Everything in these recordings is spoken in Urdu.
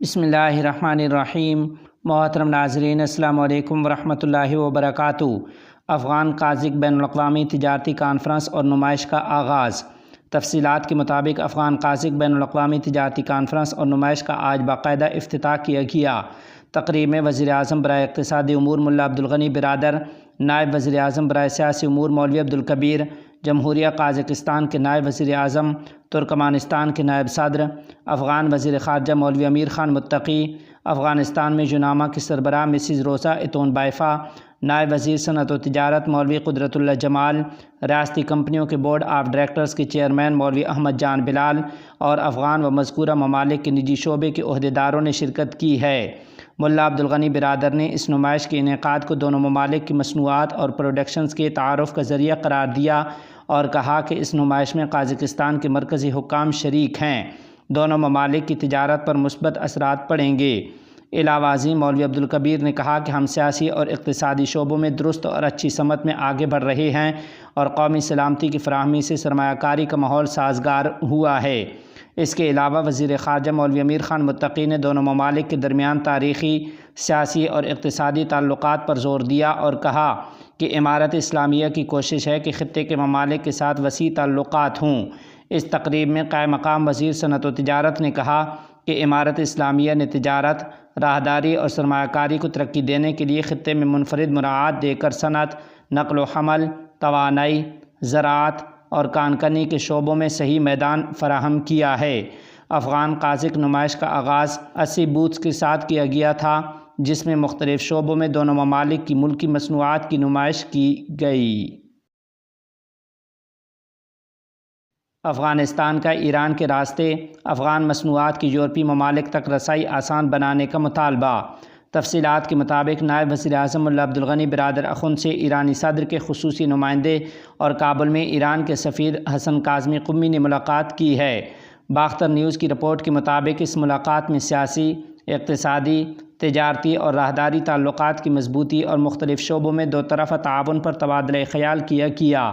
بسم اللہ الرحمن الرحیم۔ محترم ناظرین، السلام علیکم ورحمۃ اللہ وبرکاتہ۔ افغان قازق بین الاقوامی تجارتی کانفرنس اور نمائش کا آغاز۔ تفصیلات کے مطابق افغان قازق بین الاقوامی تجارتی کانفرنس اور نمائش کا آج باقاعدہ افتتاح کیا گیا۔ تقریب میں وزیر اعظم برائے اقتصادی امور ملا عبدالغنی برادر، نائب وزیر اعظم برائے سیاسی امور مولوی عبدالکبیر، جمہوریہ قازقستان کے نائب وزیر اعظم، ترکمانستان کے نائب صدر، افغان وزیر خارجہ مولوی امیر خان متقی، افغانستان میں یوناما کی سربراہ مسز روزا ایتون بائفا، نائب وزیر صنعت و تجارت مولوی قدرت اللہ جمال، ریاستی کمپنیوں کے بورڈ آف ڈائریکٹرز کے چیئرمین مولوی احمد جان بلال اور افغان و مذکورہ ممالک کے نجی شعبے کے عہدیداروں نے شرکت کی ہے۔ ملا عبدالغنی برادر نے اس نمائش کے انعقاد کو دونوں ممالک کی مصنوعات اور پروڈکشنز کے تعارف کا ذریعہ قرار دیا اور کہا کہ اس نمائش میں قازقستان کے مرکزی حکام شریک ہیں۔ دونوں ممالک کی تجارت پر مثبت اثرات پڑیں گے۔ علاوہ ازیں مولوی عبدالکبیر نے کہا کہ ہم سیاسی اور اقتصادی شعبوں میں درست اور اچھی سمت میں آگے بڑھ رہے ہیں اور قومی سلامتی کی فراہمی سے سرمایہ کاری کا ماحول سازگار ہوا ہے۔ اس کے علاوہ وزیر خارجہ مولوی امیر خان متقی نے دونوں ممالک کے درمیان تاریخی، سیاسی اور اقتصادی تعلقات پر زور دیا اور کہا کہ امارت اسلامیہ کی کوشش ہے کہ خطے کے ممالک کے ساتھ وسیع تعلقات ہوں۔ اس تقریب میں قائم مقام وزیر صنعت و تجارت نے کہا کہ امارت اسلامیہ نے تجارت، راہداری اور سرمایہ کاری کو ترقی دینے کے لیے خطے میں منفرد مراعات دے کر صنعت، نقل و حمل، توانائی، زراعت اور کانکنی کے شعبوں میں صحیح میدان فراہم کیا ہے۔ افغان قازق نمائش کا آغاز 80 بوتھس کے ساتھ کیا گیا تھا، جس میں مختلف شعبوں میں دونوں ممالک کی ملکی مصنوعات کی نمائش کی گئی۔ افغانستان کا ایران کے راستے، افغان مصنوعات کی یورپی ممالک تک رسائی آسان بنانے کا مطالبہ۔ تفصیلات کے مطابق نائب وزیر اعظم ملا عبدالغنی برادر اخن سے ایرانی صدر کے خصوصی نمائندے اور کابل میں ایران کے سفیر حسن کاظمی قمی نے ملاقات کی ہے۔ باختر نیوز کی رپورٹ کے مطابق اس ملاقات میں سیاسی، اقتصادی، تجارتی اور راہداری تعلقات کی مضبوطی اور مختلف شعبوں میں دو طرفہ تعاون پر تبادلہ خیال کیا گیا۔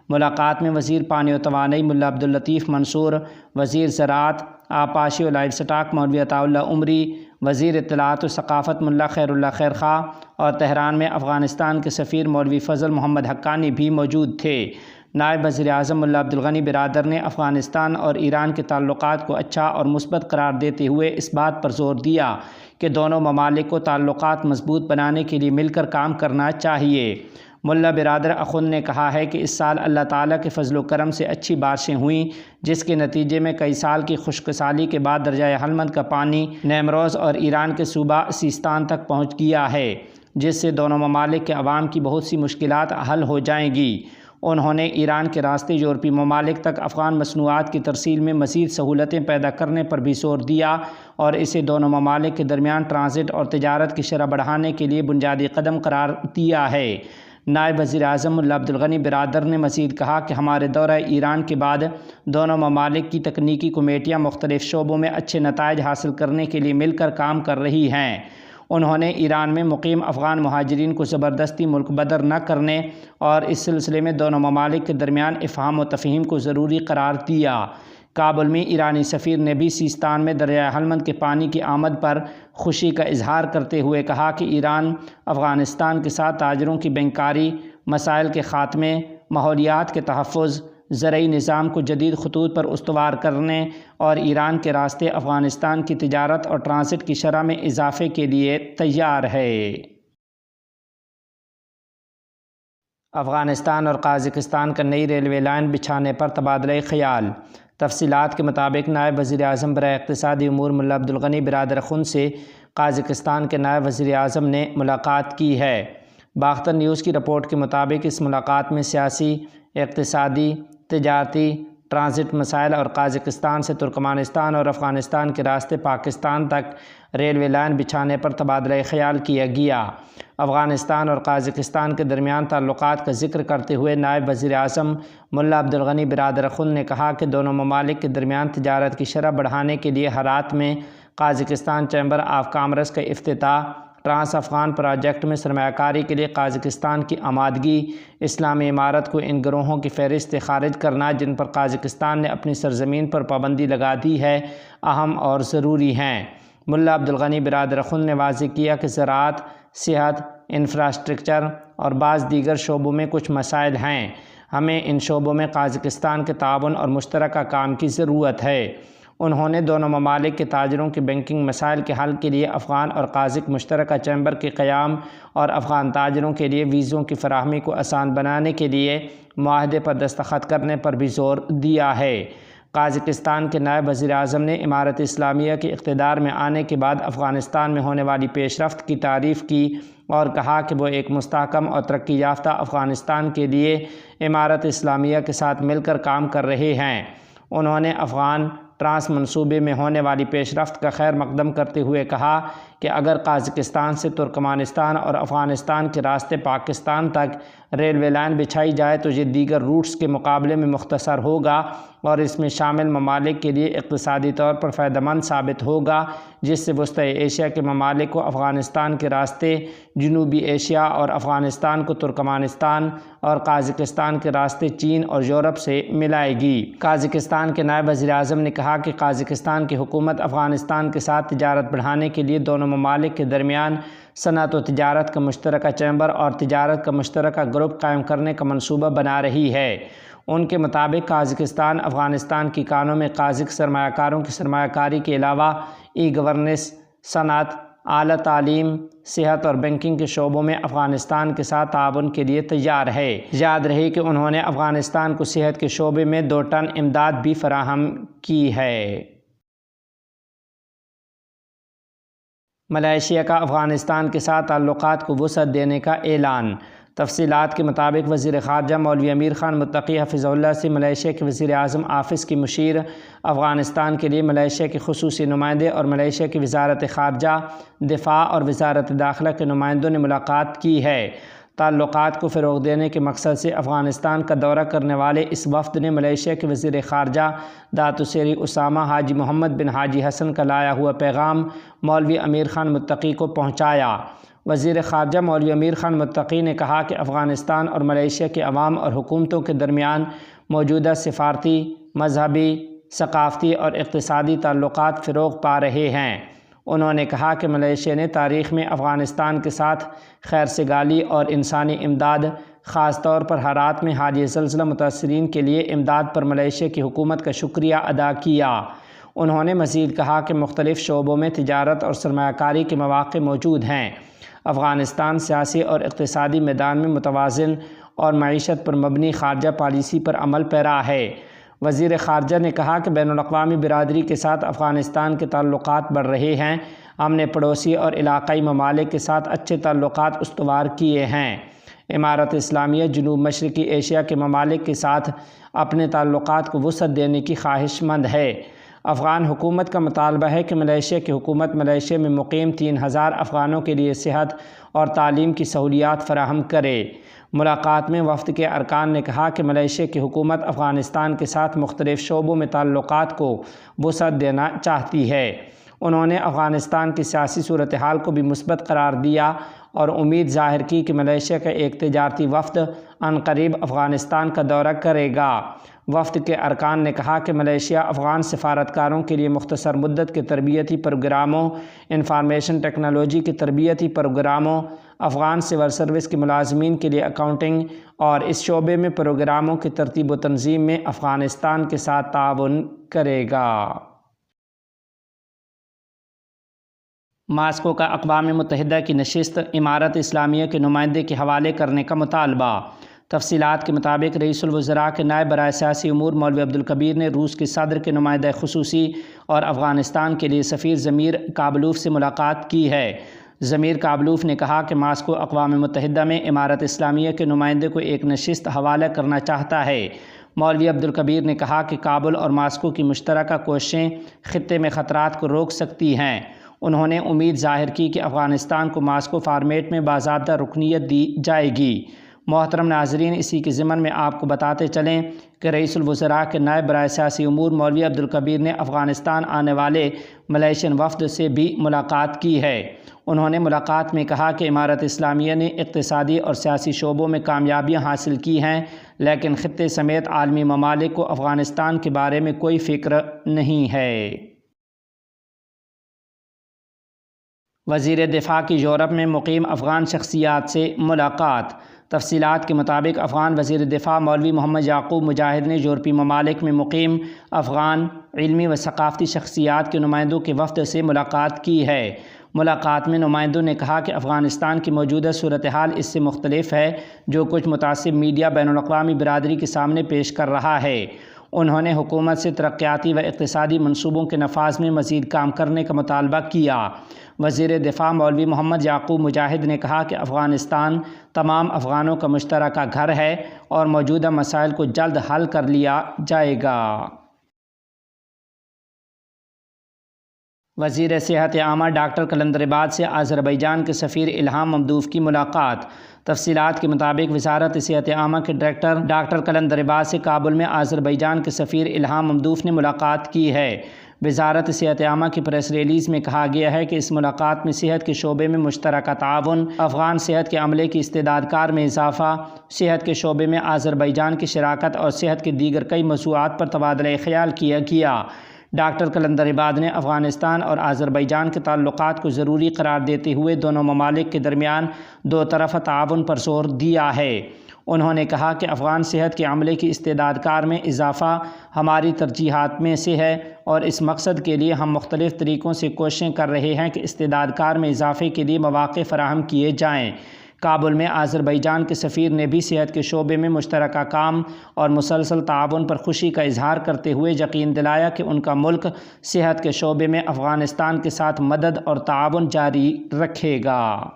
ملاقات میں وزیر پانی و توانائی ملا عبداللطیف منصور، وزیر زراعت، آبپاشی و لائیو سٹاک مولوی عطاء اللہ عمری، وزیر اطلاعات و ثقافت ملا خیر اللہ خیر خواہ اور تہران میں افغانستان کے سفیر مولوی فضل محمد حقانی بھی موجود تھے۔ نائب وزیر اعظم ملا عبدالغنی برادر نے افغانستان اور ایران کے تعلقات کو اچھا اور مثبت قرار دیتے ہوئے اس بات پر زور دیا کہ دونوں ممالک کو تعلقات مضبوط بنانے کے لیے مل کر کام کرنا چاہیے۔ ملا برادر اخن نے کہا ہے کہ اس سال اللہ تعالیٰ کے فضل و کرم سے اچھی بارشیں ہوئیں، جس کے نتیجے میں کئی سال کی خشک سالی کے بعد دریائے ہلمند کا پانی نیمروز اور ایران کے صوبہ سیستان تک پہنچ گیا ہے، جس سے دونوں ممالک کے عوام کی بہت سی مشکلات حل ہو جائیں گی۔ انہوں نے ایران کے راستے یورپی ممالک تک افغان مصنوعات کی ترسیل میں مزید سہولتیں پیدا کرنے پر بھی زور دیا اور اسے دونوں ممالک کے درمیان ٹرانزٹ اور تجارت کی شرح بڑھانے کے لیے بنیادی قدم قرار دیا ہے۔ نائب وزیر اعظم ملا عبدالغنی برادر نے مزید کہا کہ ہمارے دورہ ایران کے بعد دونوں ممالک کی تکنیکی کمیٹیاں مختلف شعبوں میں اچھے نتائج حاصل کرنے کے لیے مل کر کام کر رہی ہیں۔ انہوں نے ایران میں مقیم افغان مہاجرین کو زبردستی ملک بدر نہ کرنے اور اس سلسلے میں دونوں ممالک کے درمیان افہام و تفہیم کو ضروری قرار دیا۔ کابل میں ایرانی سفیر نے بھی سیستان میں دریائے ہلمند کے پانی کی آمد پر خوشی کا اظہار کرتے ہوئے کہا کہ ایران افغانستان کے ساتھ تاجروں کی بینکاری، مسائل کے خاتمے، ماحولیات کے تحفظ، زرعی نظام کو جدید خطوط پر استوار کرنے اور ایران کے راستے افغانستان کی تجارت اور ٹرانزٹ کی شرح میں اضافے کے لیے تیار ہے۔ افغانستان اور قازقستان کا نئی ریلوے لائن بچھانے پر تبادلہ خیال۔ تفصیلات کے مطابق نائب وزیر اعظم برائے اقتصادی امور ملا عبدالغنی برادر اخن سے قازقستان کے نائب وزیر اعظم نے ملاقات کی ہے۔ باختر نیوز کی رپورٹ کے مطابق اس ملاقات میں سیاسی، اقتصادی، تجارتی، ٹرانزٹ مسائل اور قازقستان سے ترکمانستان اور افغانستان کے راستے پاکستان تک ریلوے لائن بچھانے پر تبادلہ خیال کیا گیا۔ افغانستان اور قازقستان کے درمیان تعلقات کا ذکر کرتے ہوئے نائب وزیر اعظم ملا عبدالغنی برادر اخن نے کہا کہ دونوں ممالک کے درمیان تجارت کی شرح بڑھانے کے لیے ہرات میں قازقستان چیمبر آف کامرس کا افتتاح، ٹرانس افغان پروجیکٹ میں سرمایہ کاری کے لیے قازقستان کی آمادگی، اسلامی امارت کو ان گروہوں کی فہرست خارج کرنا جن پر قازقستان نے اپنی سرزمین پر پابندی لگا دی ہے، اہم اور ضروری ہیں۔ ملا عبدالغنی برادر اخن نے واضح کیا کہ زراعت، صحت، انفراسٹرکچر اور بعض دیگر شعبوں میں کچھ مسائل ہیں۔ ہمیں ان شعبوں میں قازقستان کے تعاون اور مشترکہ کام کی ضرورت ہے۔ انہوں نے دونوں ممالک کے تاجروں کے بینکنگ مسائل کے حل کے لیے افغان اور قازق مشترکہ چیمبر کے قیام اور افغان تاجروں کے لیے ویزوں کی فراہمی کو آسان بنانے کے لیے معاہدے پر دستخط کرنے پر بھی زور دیا ہے۔ قازقستان کے نائب وزیر اعظم نے امارت اسلامیہ کے اقتدار میں آنے کے بعد افغانستان میں ہونے والی پیش رفت کی تعریف کی اور کہا کہ وہ ایک مستحکم اور ترقی یافتہ افغانستان کے لیے امارت اسلامیہ کے ساتھ مل کر کام کر رہے ہیں۔ انہوں نے افغان ٹرانس منصوبے میں ہونے والی پیش رفت کا خیر مقدم کرتے ہوئے کہا کہ اگر قازقستان سے ترکمانستان اور افغانستان کے راستے پاکستان تک ریلوے لائن بچھائی جائے تو یہ دیگر روٹس کے مقابلے میں مختصر ہوگا اور اس میں شامل ممالک کے لیے اقتصادی طور پر فائدہ مند ثابت ہوگا، جس سے وسطی ایشیا کے ممالک کو افغانستان کے راستے جنوبی ایشیا اور افغانستان کو ترکمانستان اور قازقستان کے راستے چین اور یورپ سے ملائے گی۔ قازقستان کے نائب وزیر اعظم نے کہا کہ قازقستان کی حکومت افغانستان کے ساتھ تجارت بڑھانے کے لیے دونوں ممالک کے درمیان صنعت و تجارت کا مشترکہ چیمبر اور تجارت کا مشترکہ گروپ قائم کرنے کا منصوبہ بنا رہی ہے۔ ان کے مطابق قازقستان افغانستان کی کانوں میں قازق سرمایہ کاروں کی سرمایہ کاری کے علاوہ ای گورننس، صنعت، اعلیٰ تعلیم، صحت اور بینکنگ کے شعبوں میں افغانستان کے ساتھ تعاون کے لیے تیار ہے۔ یاد رہے کہ انہوں نے افغانستان کو صحت کے شعبے میں 2 ٹن امداد بھی فراہم کی ہے۔ ملائیشیا کا افغانستان کے ساتھ تعلقات کو وسعت دینے کا اعلان۔ تفصیلات کے مطابق وزیر خارجہ مولوی امیر خان متقی حفظہ اللہ سے ملائیشیا کے وزیر اعظم آفس کی مشیر، افغانستان کے لیے ملائیشیا کے خصوصی نمائندے اور ملائیشیا کی وزارت خارجہ، دفاع اور وزارت داخلہ کے نمائندوں نے ملاقات کی ہے۔ تعلقات کو فروغ دینے کے مقصد سے افغانستان کا دورہ کرنے والے اس وفد نے ملائیشیا کے وزیر خارجہ داتو سری اسامہ حاجی محمد بن حاجی حسن کا لایا ہوا پیغام مولوی امیر خان متقی کو پہنچایا۔ وزیر خارجہ مولوی امیر خان متقی نے کہا کہ افغانستان اور ملائیشیا کے عوام اور حکومتوں کے درمیان موجودہ سفارتی، مذہبی، ثقافتی اور اقتصادی تعلقات فروغ پا رہے ہیں۔ انہوں نے کہا کہ ملائیشیا نے تاریخ میں افغانستان کے ساتھ خیر سگالی اور انسانی امداد، خاص طور پر ہرات میں حالیہ زلزلہ متاثرین کے لیے امداد پر ملائیشیا کی حکومت کا شکریہ ادا کیا۔ انہوں نے مزید کہا کہ مختلف شعبوں میں تجارت اور سرمایہ کاری کے مواقع موجود ہیں۔ افغانستان سیاسی اور اقتصادی میدان میں متوازن اور معیشت پر مبنی خارجہ پالیسی پر عمل پیرا ہے۔ وزیر خارجہ نے کہا کہ بین الاقوامی برادری کے ساتھ افغانستان کے تعلقات بڑھ رہے ہیں۔ ہم نے پڑوسی اور علاقائی ممالک کے ساتھ اچھے تعلقات استوار کیے ہیں۔ امارت اسلامیہ جنوب مشرقی ایشیا کے ممالک کے ساتھ اپنے تعلقات کو وسعت دینے کی خواہش مند ہے۔ افغان حکومت کا مطالبہ ہے کہ ملائیشیا کی حکومت ملائیشیا میں مقیم 3000 افغانوں کے لیے صحت اور تعلیم کی سہولیات فراہم کرے۔ ملاقات میں وفد کے ارکان نے کہا کہ ملائیشیا کی حکومت افغانستان کے ساتھ مختلف شعبوں میں تعلقات کو وسعت دینا چاہتی ہے۔ انہوں نے افغانستان کی سیاسی صورتحال کو بھی مثبت قرار دیا اور امید ظاہر کی کہ ملائیشیا کا ایک تجارتی وفد عنقریب افغانستان کا دورہ کرے گا۔ وفد کے ارکان نے کہا کہ ملائیشیا افغان سفارتکاروں کے لیے مختصر مدت کے تربیتی پروگراموں، انفارمیشن ٹیکنالوجی کے تربیتی پروگراموں، افغان سول سروس کے ملازمین کے لیے اکاؤنٹنگ اور اس شعبے میں پروگراموں کی ترتیب و تنظیم میں افغانستان کے ساتھ تعاون کرے گا۔ ماسکو کا اقوام متحدہ کی نشست، امارت اسلامیہ کے نمائندے کے حوالے کرنے کا مطالبہ۔ تفصیلات کے مطابق رئیس الوزراء کے نائب برائے سیاسی امور مولوی عبدالکبیر نے روس کے صدر کے نمائندہ خصوصی اور افغانستان کے لیے سفیر زمیر کابلوف سے ملاقات کی ہے۔ زمیر کابلوف نے کہا کہ ماسکو اقوام متحدہ میں امارت اسلامیہ کے نمائندے کو ایک نشست حوالہ کرنا چاہتا ہے۔ مولوی عبدالکبیر نے کہا کہ کابل اور ماسکو کی مشترکہ کوششیں خطے میں خطرات کو روک سکتی ہیں۔ انہوں نے امید ظاہر کی کہ افغانستان کو ماسکو فارمیٹ میں باضابطہ رکنیت دی جائے گی۔ محترم ناظرین، اسی کے ضمن میں آپ کو بتاتے چلیں کہ رئیس الوزراء کے نائب برائے سیاسی امور مولوی عبدالکبیر نے افغانستان آنے والے ملائیشین وفد سے بھی ملاقات کی ہے۔ انہوں نے ملاقات میں کہا کہ امارت اسلامیہ نے اقتصادی اور سیاسی شعبوں میں کامیابیاں حاصل کی ہیں، لیکن خطے سمیت عالمی ممالک کو افغانستان کے بارے میں کوئی فکر نہیں ہے۔ وزیر دفاع کی یورپ میں مقیم افغان شخصیات سے ملاقات۔ تفصیلات کے مطابق افغان وزیر دفاع مولوی محمد یعقوب مجاہد نے یورپی ممالک میں مقیم افغان علمی و ثقافتی شخصیات کے نمائندوں کے وفد سے ملاقات کی ہے۔ ملاقات میں نمائندوں نے کہا کہ افغانستان کی موجودہ صورتحال اس سے مختلف ہے جو کچھ متعصب میڈیا بین الاقوامی برادری کے سامنے پیش کر رہا ہے۔ انہوں نے حکومت سے ترقیاتی و اقتصادی منصوبوں کے نفاذ میں مزید کام کرنے کا مطالبہ کیا۔ وزیر دفاع مولوی محمد یعقوب مجاہد نے کہا کہ افغانستان تمام افغانوں کا مشترکہ گھر ہے اور موجودہ مسائل کو جلد حل کر لیا جائے گا۔ وزیر صحت عامہ ڈاکٹر قلندر آباد سے آذربائیجان کے سفیر الہام ممدوف کی ملاقات۔ تفصیلات کے مطابق وزارت صحت عامہ کے ڈائریکٹر ڈاکٹر قلندر آباد سے کابل میں آذربائیجان کے سفیر الہام ممدوف نے ملاقات کی ہے۔ وزارت صحت عامہ کی پریس ریلیز میں کہا گیا ہے کہ اس ملاقات میں صحت کے شعبے میں مشترکہ تعاون، افغان صحت کے عملے کی استعداد کار میں اضافہ، صحت کے شعبے میں آذربائیجان کی شراکت اور صحت کے دیگر کئی موضوعات پر تبادلہ خیال کیا گیا۔ ڈاکٹر قلندر آباد نے افغانستان اور آذربائیجان کے تعلقات کو ضروری قرار دیتے ہوئے دونوں ممالک کے درمیان دو طرفہ تعاون پر زور دیا ہے۔ انہوں نے کہا کہ افغان صحت کے عملے کی استعداد کار میں اضافہ ہماری ترجیحات میں سے ہے اور اس مقصد کے لیے ہم مختلف طریقوں سے کوششیں کر رہے ہیں کہ استعداد کار میں اضافے کے لیے مواقع فراہم کیے جائیں۔ کابل میں آذربائیجان کے سفیر نے بھی صحت کے شعبے میں مشترکہ کام اور مسلسل تعاون پر خوشی کا اظہار کرتے ہوئے یقین دلایا کہ ان کا ملک صحت کے شعبے میں افغانستان کے ساتھ مدد اور تعاون جاری رکھے گا۔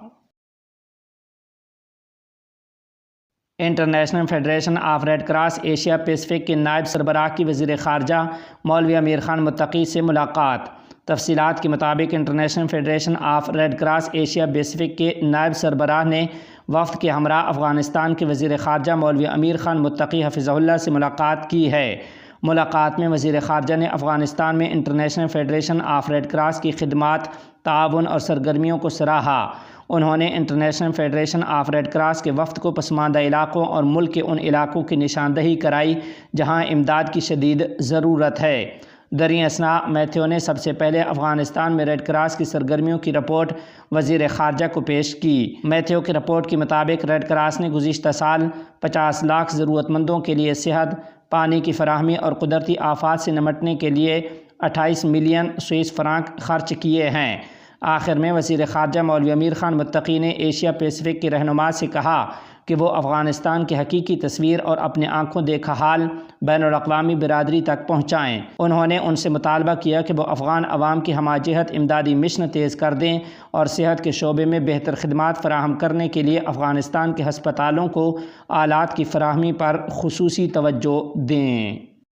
International federation of Red Cross Asia Pacific کے نائب سربراہ کی وزیر خارجہ مولوی امیر خان متقی سے ملاقات۔ تفصیلات کے مطابق international federation of Red Cross Asia Pacific کے نائب سربراہ نے وفد کے ہمراہ افغانستان کے وزیر خارجہ مولوی امیر خان متقی حفظہ اللہ سے ملاقات کی ہے۔ ملاقات میں وزیر خارجہ نے افغانستان میں international federation of Red Cross کی خدمات، تعاون اور سرگرمیوں کو سراہا۔ انہوں نے international federation of Red Cross کے وفد کو پسماندہ علاقوں اور ملک کے ان علاقوں کی نشاندہی کرائی جہاں امداد کی شدید ضرورت ہے۔ دریں اثنا میتھیو نے سب سے پہلے افغانستان میں ریڈ کراس کی سرگرمیوں کی رپورٹ وزیر خارجہ کو پیش کی۔ میتھیو کی رپورٹ کے مطابق ریڈ کراس نے گزشتہ سال 50 لاکھ ضرورت مندوں کے لیے صحت، پانی کی فراہمی اور قدرتی آفات سے نمٹنے کے لیے 28 ملین سوئس فرانک خرچ کیے ہیں۔ آخر میں وزیر خارجہ مولوی امیر خان متقی نے ایشیا پیسفک کے رہنما سے کہا کہ وہ افغانستان کی حقیقی تصویر اور اپنے آنکھوں دیکھا حال بین الاقوامی برادری تک پہنچائیں۔ انہوں نے ان سے مطالبہ کیا کہ وہ افغان عوام کی ہمہ امدادی مشن تیز کر دیں اور صحت کے شعبے میں بہتر خدمات فراہم کرنے کے لیے افغانستان کے ہسپتالوں کو آلات کی فراہمی پر خصوصی توجہ دیں۔